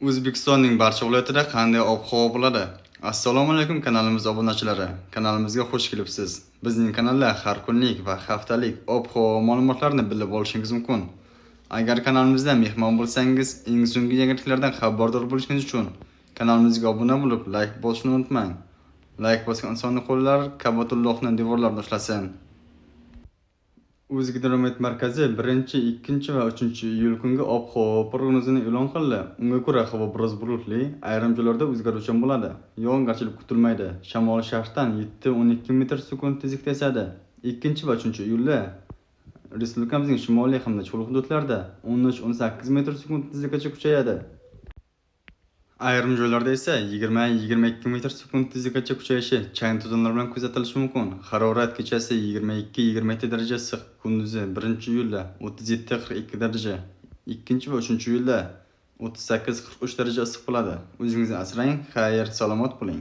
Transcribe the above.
O'zbekistonning barcha viloyatida qanday ob-havo bo'ladi? Assalomu alaykum kanalimiz obunachilari. Kanalimizga xush kelibsiz. Bizning kanalda har kunlik va haftalik ob-havo ma'lumotlarini bilib olishingiz mumkin. Agar kanalimizda mehmon bo'lsangiz, eng so'nggi yangiliklardan xabardor bo'lishingiz uchun kanalimizga obuna bo'lib, like bosishni unutmang. Like bosgan insonning qo'llari Kabatullohning devorlarini ushlasin. O'zgidromet markazi 1, 2 va 3-iyul kungi ob-havo prognozini e'lon qildi. Unga ko'ra havo biroz bulutli, ayrim joylarda o'zgaruvchan bo'ladi. Yog'ingarchilik kutilmaydi. Shamol sharqdan 7-12 metr/sekund tezlikda esadi. 2 va 3-iyulda respublikamizning shimoliy hamda cho'l hududlarida 13-18 metr/sekund tezlikgacha kuchayadi. Ayrim joylarda esa 20-22 metr/sekund tezlikgacha kuchayishi chang to'zonlar bilan kuzatilishi mumkin. Harorat kechasi 22-27 daraja issiq, kunduzi 1-iyulda 37-42 daraja, 2 va 3-iyulda 38-43 daraja issiq bo'ladi. O'zingizni asrang, xayr, salomat bo'ling.